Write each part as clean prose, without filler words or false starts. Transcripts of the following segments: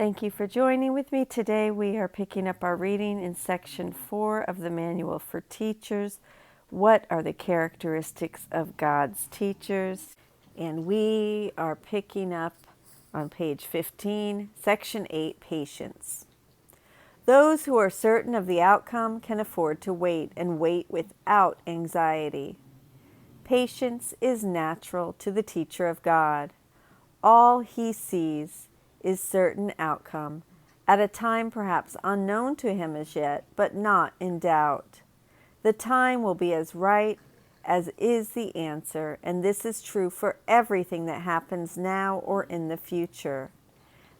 Thank you for joining with me. Today we are picking up our reading in section 4 of the Manual for Teachers. What are the characteristics of God's teachers? And we are picking up on page 15, section 8, Patience. Those who are certain of the outcome can afford to wait and wait without anxiety. Patience is natural to the teacher of God. All he sees is certain outcome, at a time perhaps unknown to him as yet, but not in doubt. The time will be as right as is the answer, and this is true for everything that happens now or in the future.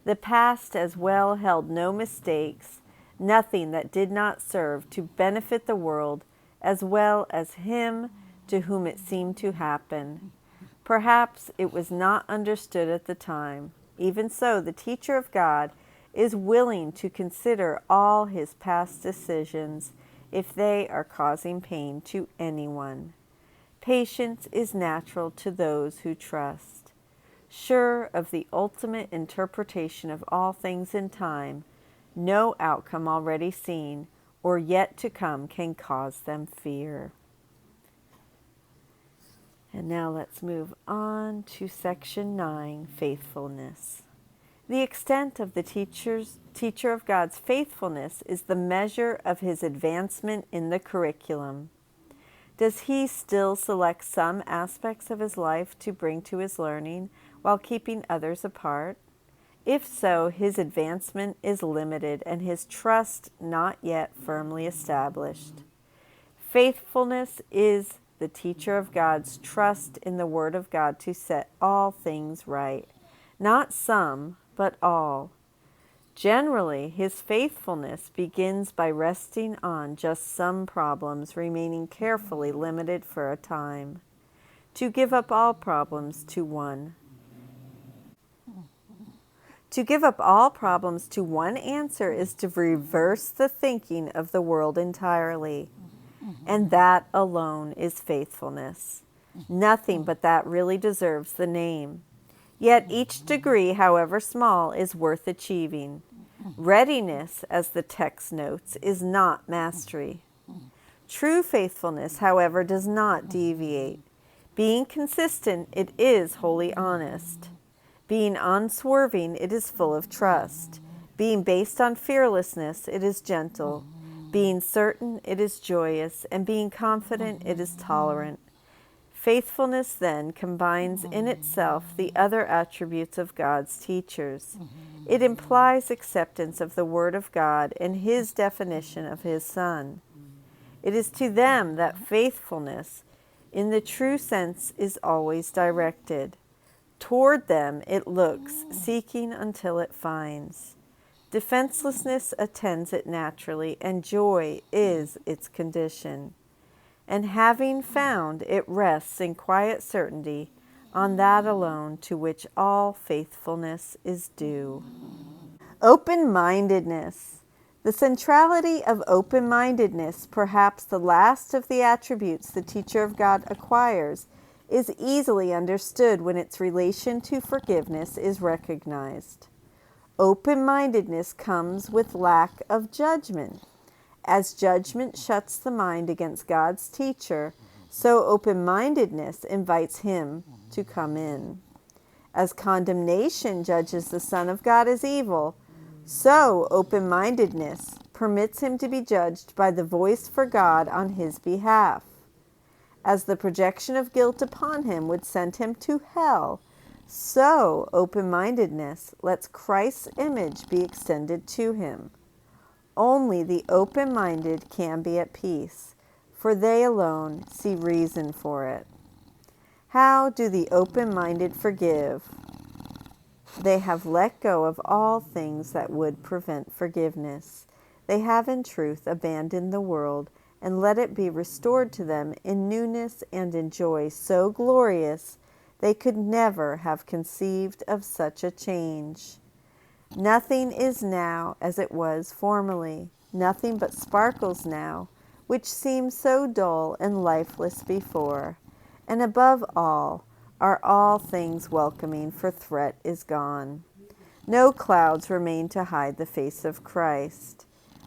The past as well held no mistakes, nothing that did not serve to benefit the world as well as him to whom it seemed to happen. Perhaps it was not understood at the time. Even so, the teacher of God is willing to consider all his past decisions if they are causing pain to anyone. Patience is natural to those who trust. Sure of the ultimate interpretation of all things in time, no outcome already seen or yet to come can cause them fear. And now let's move on to section 9, Faithfulness. The extent of the teacher of God's faithfulness is the measure of his advancement in the curriculum. Does he still select some aspects of his life to bring to his learning while keeping others apart? If so, his advancement is limited and his trust not yet firmly established. Faithfulness is the teacher of God's trust in the Word of God to set all things right. Not some, but all. Generally, his faithfulness begins by resting on just some problems, remaining carefully limited for a time. To give up all problems to one. To give up all problems to one answer is to reverse the thinking of the world entirely. And that alone is faithfulness. Nothing but that really deserves the name. Yet each degree, however small, is worth achieving. Readiness, as the text notes, is not mastery. True faithfulness, however, does not deviate. Being consistent, it is wholly honest. Being unswerving, it is full of trust. Being based on fearlessness, it is gentle. Being certain, it is joyous, and being confident, it is tolerant. Faithfulness, then, combines in itself the other attributes of God's teachers. It implies acceptance of the Word of God and his definition of his Son. It is to them that faithfulness, in the true sense, is always directed. Toward them it looks, seeking until it finds. Defenselessness attends it naturally, and joy is its condition. And having found, it rests in quiet certainty on that alone to which all faithfulness is due. Open-mindedness. The centrality of open-mindedness, perhaps the last of the attributes the teacher of God acquires, is easily understood when its relation to forgiveness is recognized. Open-mindedness comes with lack of judgment. As judgment shuts the mind against God's teacher, so open-mindedness invites him to come in. As condemnation judges the Son of God as evil, so open-mindedness permits him to be judged by the voice for God on his behalf. As the projection of guilt upon him would send him to hell, so open-mindedness lets Christ's image be extended to him. Only the open-minded can be at peace, for they alone see reason for it. How do the open-minded forgive? They have let go of all things that would prevent forgiveness. They have in truth abandoned the world and let it be restored to them in newness and in joy so glorious they could never have conceived of such a change. Nothing is now as it was formerly, nothing but sparkles now, which seemed so dull and lifeless before. And above all, are all things welcoming, for threat is gone. No clouds remain to hide the face of Christ.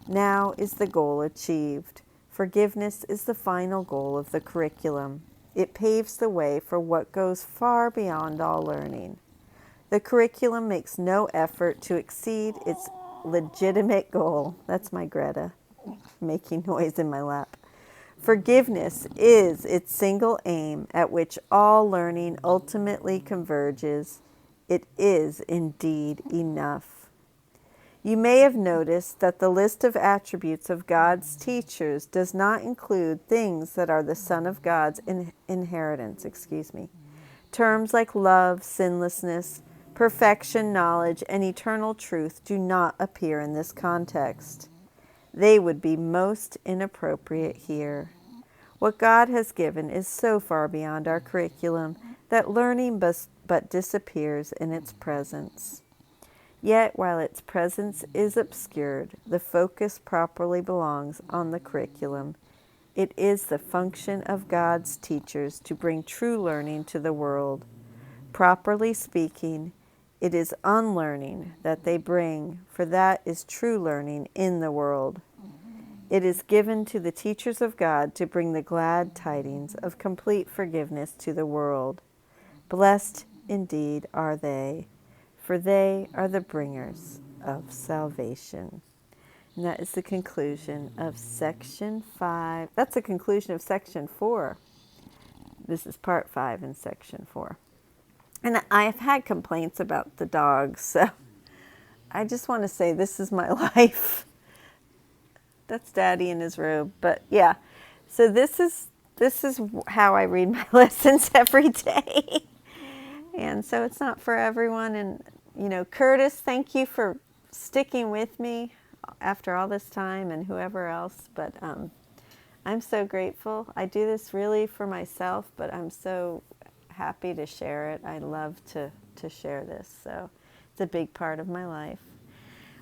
Now is the goal achieved. Forgiveness is the final goal of the curriculum. It paves the way for what goes far beyond all learning. The curriculum makes no effort to exceed its legitimate goal. That's my Greta making noise in my lap. Forgiveness is its single aim at which all learning ultimately converges. It is indeed enough. You may have noticed that the list of attributes of God's teachers does not include things that are the Son of God's inheritance. Terms like love, sinlessness, perfection, knowledge, and eternal truth do not appear in this context. They would be most inappropriate here. What God has given is so far beyond our curriculum that learning but disappears in its presence. Yet, while its presence is obscured, the focus properly belongs on the curriculum. It is the function of God's teachers to bring true learning to the world. Properly speaking, it is unlearning that they bring, for that is true learning in the world. It is given to the teachers of God to bring the glad tidings of complete forgiveness to the world. Blessed indeed are they, for they are the bringers of salvation. And that is the conclusion of section 5. That's the conclusion of section 4. This is part 5 in section 4. And I have had complaints about the dogs, so I just want to say this is my life. That's Daddy in his robe. But yeah, so this is how I read my lessons every day. And so it's not for everyone. And, Curtis, thank you for sticking with me after all this time, and whoever else. But I'm so grateful. I do this really for myself, but I'm so happy to share it. I love to share this. So it's a big part of my life.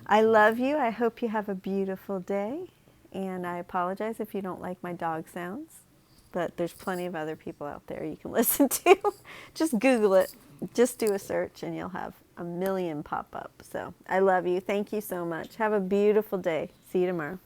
I love you. I hope you have a beautiful day. And I apologize if you don't like my dog sounds, but there's plenty of other people out there you can listen to. Just Google it. Just do a search and you'll have a million pop up. So I love you. Thank you so much. Have a beautiful day. See you tomorrow.